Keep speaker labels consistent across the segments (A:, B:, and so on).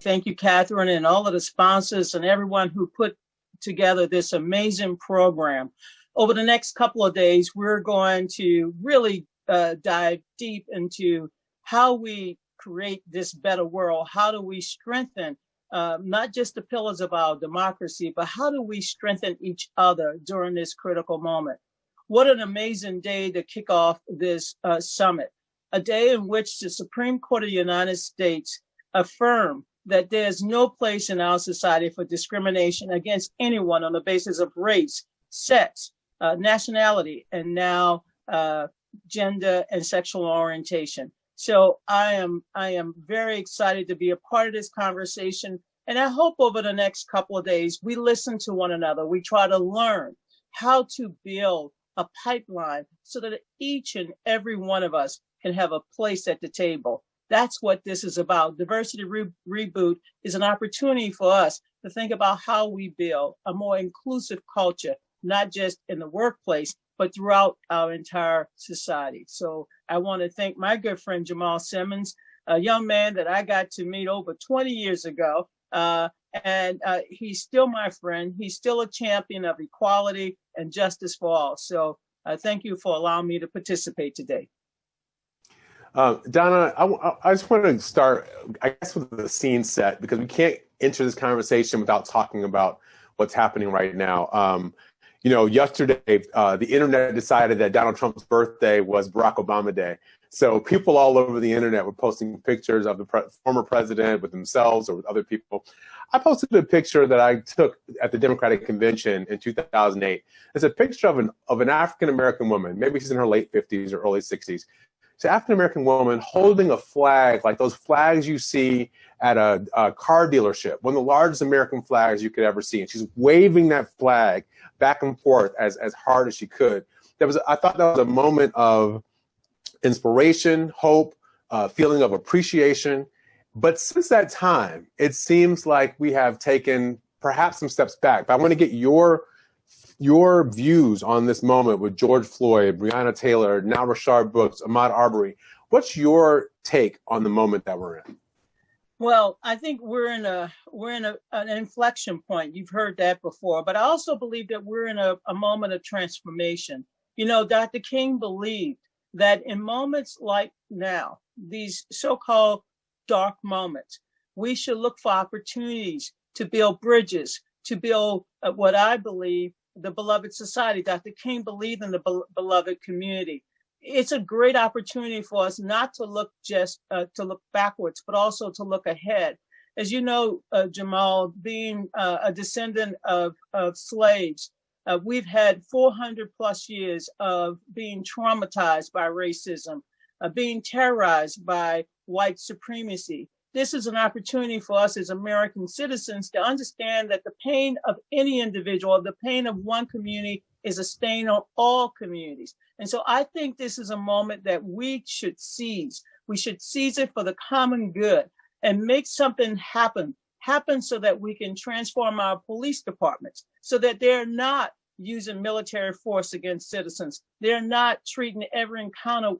A: thank you, Catherine, and all of the sponsors and everyone who put together this amazing program. Over the next couple of days, we're going to really dive deep into how we create this better world. How do we strengthen not just the pillars of our democracy, but how do we strengthen each other during this critical moment? What an amazing day to kick off this summit, a day in which the Supreme Court of the United States affirmed that there's no place in our society for discrimination against anyone on the basis of race, sex, nationality, and now gender and sexual orientation. So I am very excited to be a part of this conversation. And I hope over the next couple of days, we listen to one another. We try to learn how to build a pipeline so that each and every one of us can have a place at the table. That's what this is about. Diversity Reboot is an opportunity for us to think about how we build a more inclusive culture, not just in the workplace, but throughout our entire society. So I want to thank my good friend, Jamal Simmons, a young man that I got to meet over 20 years ago. And he's still my friend. He's still a champion of equality and justice for all. So thank you for allowing me to participate today.
B: Donna, I just want to start, I guess, with the scene set, because we can't enter this conversation without talking about what's happening right now. Yesterday, the internet decided that Donald Trump's birthday was Barack Obama Day. So people all over the internet were posting pictures of the former president with themselves or with other people. I posted a picture that I took at the Democratic Convention in 2008. It's a picture of an African-American woman. Maybe she's in her late 50s or early 60s. It's an African-American woman holding a flag, like those flags you see at a car dealership, one of the largest American flags you could ever see. And she's waving that flag back and forth as hard as she could. I thought that was a moment of inspiration, hope, feeling of appreciation. But since that time, it seems like we have taken perhaps some steps back. But I want to get your views on this moment with George Floyd, Breonna Taylor, now Rashard Brooks, Ahmaud Arbery. What's your take on the moment that we're in?
A: Well, I think we're in an inflection point. You've heard that before, but I also believe that we're in a moment of transformation. Dr. King believed that in moments like now, these so-called dark moments, we should look for opportunities to build bridges, to build what I believe the beloved society. Dr. King believed in the beloved community. It's a great opportunity for us not to look just to look backwards, but also to look ahead. As you know, Jamal, being a descendant of slaves, we've had 400 plus years of being traumatized by racism, being terrorized by white supremacy. This is an opportunity for us as American citizens to understand that the pain of any individual, the pain of one community, is a stain on all communities. And so I think this is a moment that we should seize. We should seize it for the common good and make something happen so that we can transform our police departments, so that they're not using military force against citizens. They're not treating every encounter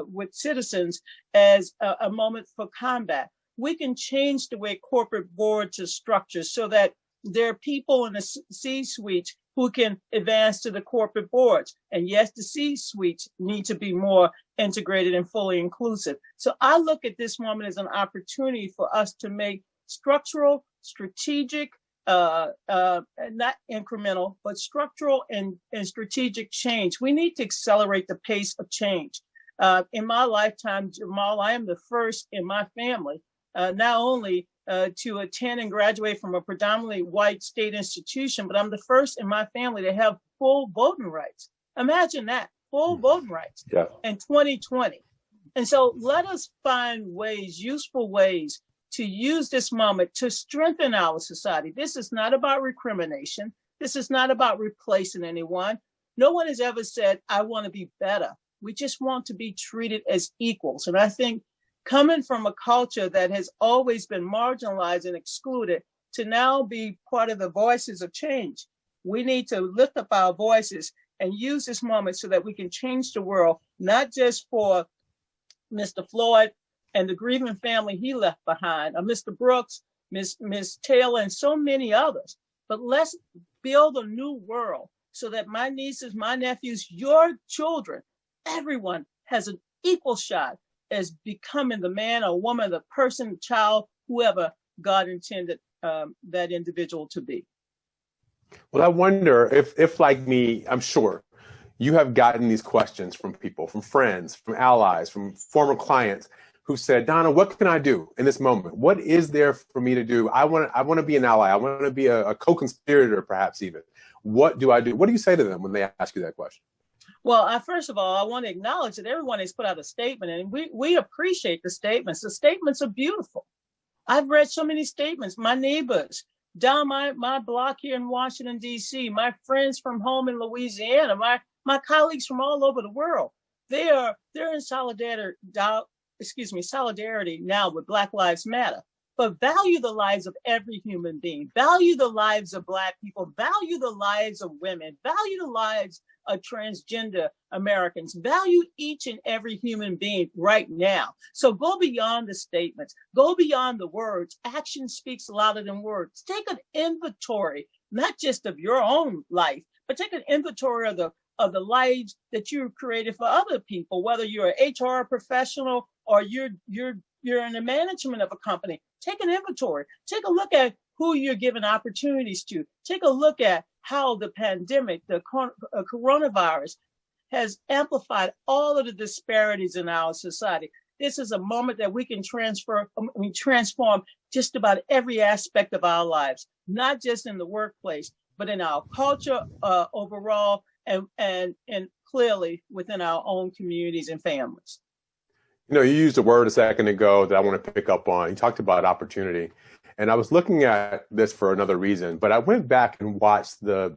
A: with citizens as a moment for combat. We can change the way corporate boards are structured so that there are people in the C-suites who can advance to the corporate boards. And yes, the C-suites need to be more integrated and fully inclusive. So I look at this moment as an opportunity for us to make structural, strategic, not incremental, but structural and strategic change. We need to accelerate the pace of change. In my lifetime, Jamal, I am the first in my family, not only to attend and graduate from a predominantly white state institution, but I'm the first in my family to have full voting rights. Imagine that, full voting rights in 2020. And so let us find ways, useful ways, to use this moment to strengthen our society. This is not about recrimination. This is not about replacing anyone. No one has ever said, I want to be better. We just want to be treated as equals. And I think coming from a culture that has always been marginalized and excluded to now be part of the voices of change, we need to lift up our voices and use this moment so that we can change the world, not just for Mr. Floyd, and the grieving family he left behind, Mr. Brooks, Miss Taylor, and so many others. But let's build a new world so that my nieces, my nephews, your children, everyone has an equal shot as becoming the man or woman, the person, child, whoever God intended that individual to be.
B: Well, I wonder if like me, I'm sure you have gotten these questions from people, from friends, from allies, from former clients who said, Donna, what can I do in this moment? What is there for me to do? I want to be an ally. I want to be a co-conspirator, perhaps even. What do I do? What do you say to them when they ask you that question?
A: Well, first of all, I want to acknowledge that everyone has put out a statement, and we appreciate the statements. The statements are beautiful. I've read so many statements. My neighbors down my block here in Washington, D.C., my friends from home in Louisiana, my colleagues from all over the world, they're in solidarity now with Black Lives Matter. But value the lives of every human being. Value the lives of Black people. Value the lives of women. Value the lives of transgender Americans. Value each and every human being right now. So go beyond the statements. Go beyond the words. Action speaks louder than words. Take an inventory, not just of your own life, but take an inventory of the lives that you've created for other people, whether you're an HR professional or you're in the management of a company. Take an inventory. Take a look at who you're giving opportunities to. Take a look at how the pandemic, the coronavirus, has amplified all of the disparities in our society. This is a moment that we can transform just about every aspect of our lives, not just in the workplace, but in our culture overall, and clearly within our own communities and families.
B: You know, you used a word a second ago that I want to pick up on. You talked about opportunity. And I was looking at this for another reason, but I went back and watched the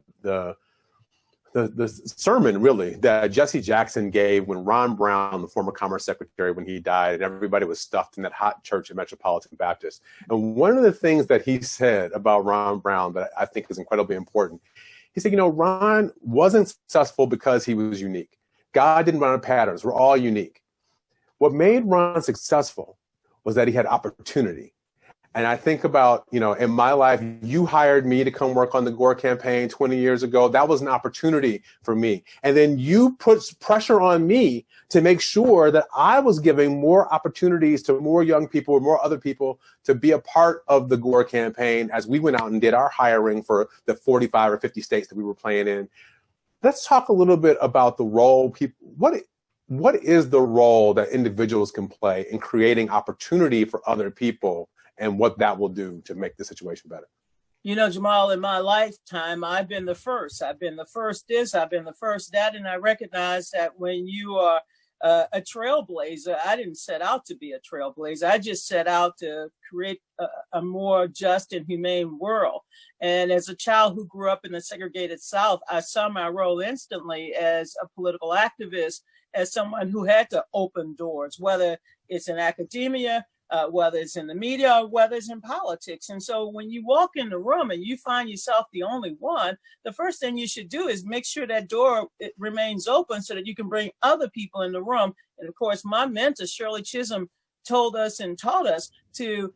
B: sermon, really, that Jesse Jackson gave when Ron Brown, the former Commerce Secretary, when he died, and everybody was stuffed in that hot church at Metropolitan Baptist. And one of the things that he said about Ron Brown that I think is incredibly important, he said, you know, Ron wasn't successful because he was unique. God didn't run on patterns. We're all unique. What made Ron successful was that he had opportunity. And I think about, you know, in my life, you hired me to come work on the Gore campaign 20 years ago. That was an opportunity for me. And then you put pressure on me to make sure that I was giving more opportunities to more young people or more other people to be a part of the Gore campaign as we went out and did our hiring for the 45 or 50 states that we were playing in. Let's talk a little bit about the role what is the role that individuals can play in creating opportunity for other people and what that will do to make the situation better?
A: You know, Jamal, in my lifetime, I've been the first. I've been the first this, I've been the first that, and I recognize that when you are a trailblazer, I didn't set out to be a trailblazer. I just set out to create a more just and humane world. And as a child who grew up in the segregated South, I saw my role instantly as a political activist, as someone who had to open doors, whether it's in academia, whether it's in the media, or whether it's in politics. And so when you walk in the room and you find yourself the only one, the first thing you should do is make sure that door remains open so that you can bring other people in the room. And of course, my mentor, Shirley Chisholm, told us and taught us to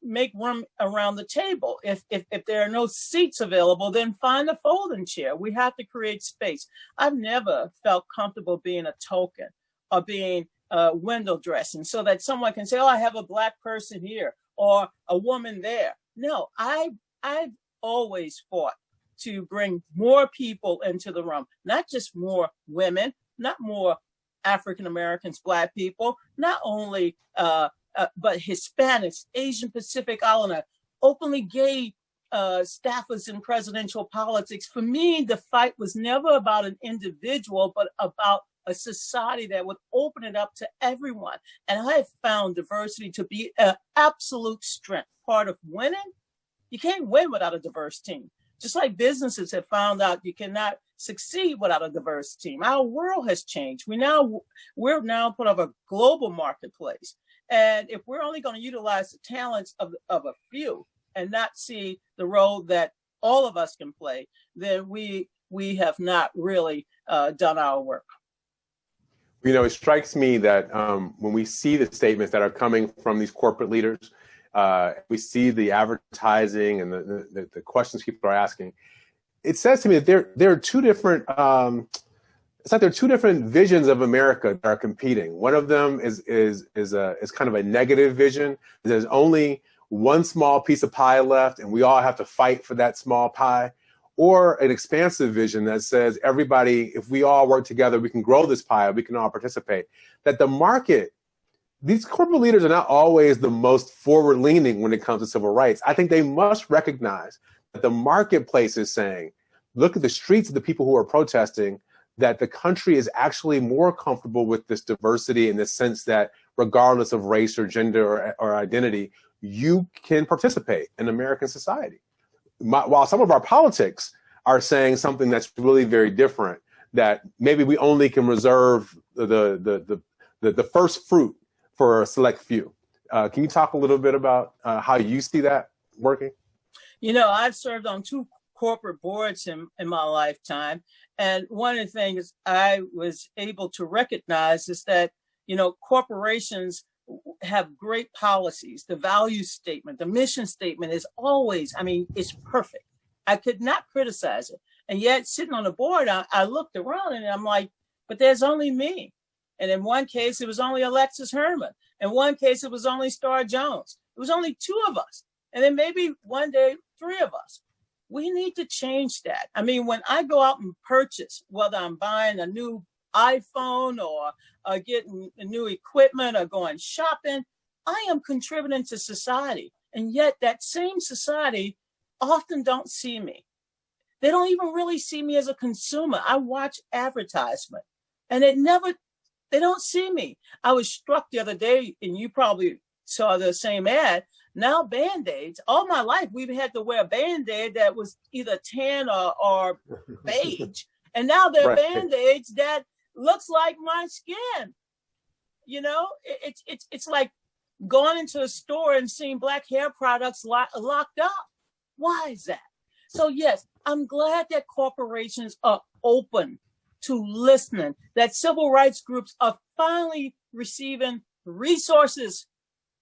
A: make room around the table. If there are no seats available, then find a folding chair. We have to create space. I've never felt comfortable being a token or being window dressing so that someone can say, oh, I have a Black person here or a woman there. No, I've always fought to bring more people into the room, not just more women, not more African Americans, Black people, not only, but Hispanics, Asian Pacific Islander, openly gay staffers in presidential politics. For me, the fight was never about an individual, but about a society that would open it up to everyone. And I have found diversity to be an absolute strength. Part of winning, you can't win without a diverse team. Just like businesses have found out you cannot succeed without a diverse team. Our world has changed. We're now part of a global marketplace. And if we're only going to utilize the talents of a few and not see the role that all of us can play, then we have not really done our work.
B: You know, it strikes me that when we see the statements that are coming from these corporate leaders, we see the advertising and the questions people are asking. It says to me that there are two different. It's like there are two different visions of America that are competing. One of them is kind of a negative vision. There's only one small piece of pie left, and we all have to fight for that small pie. Or an expansive vision that says everybody, if we all work together, we can grow this pie, we can all participate. That the market, these corporate leaders are not always the most forward-leaning when it comes to civil rights. I think they must recognize that the marketplace is saying, look at the streets of the people who are protesting, that the country is actually more comfortable with this diversity in the sense that regardless of race or gender or identity, you can participate in American society. While some of our politics are saying something that's really very different, that maybe we only can reserve the first fruit for a select few. Can you talk a little bit about how you see that working?
A: You know, I've served on two corporate boards in my lifetime. And one of the things I was able to recognize is that, you know, corporations have great policies. The value statement, the mission statement is always, I mean, it's perfect. I could not criticize it. And yet sitting on the board, I looked around and I'm like, but there's only me. And in one case, it was only Alexis Herman. In one case, it was only Star Jones. It was only two of us. And then maybe one day, three of us. We need to change that. I mean, when I go out and purchase, whether I'm buying a new iPhone or getting new equipment or going shopping, I am contributing to society. And yet that same society often don't see me. They don't even really see me as a consumer. I watch advertisement and they don't see me. I was struck the other day, and you probably saw the same ad. Now Band-Aids, all my life, we've had to wear a Band-Aid that was either tan or beige. And now there are Band-Aids that looks like my skin. You know, it's like going into a store and seeing black hair products locked up. Why is that? So yes, I'm glad that corporations are open to listening, that civil rights groups are finally receiving resources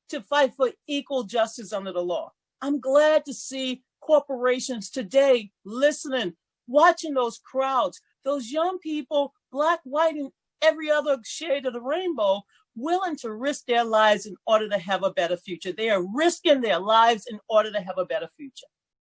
A: to fight for equal justice under the law. I'm glad to see corporations today listening, watching those crowds, those young people, black, white, and every other shade of the rainbow, willing to risk their lives in order to have a better future. They are risking their lives in order to have a better future.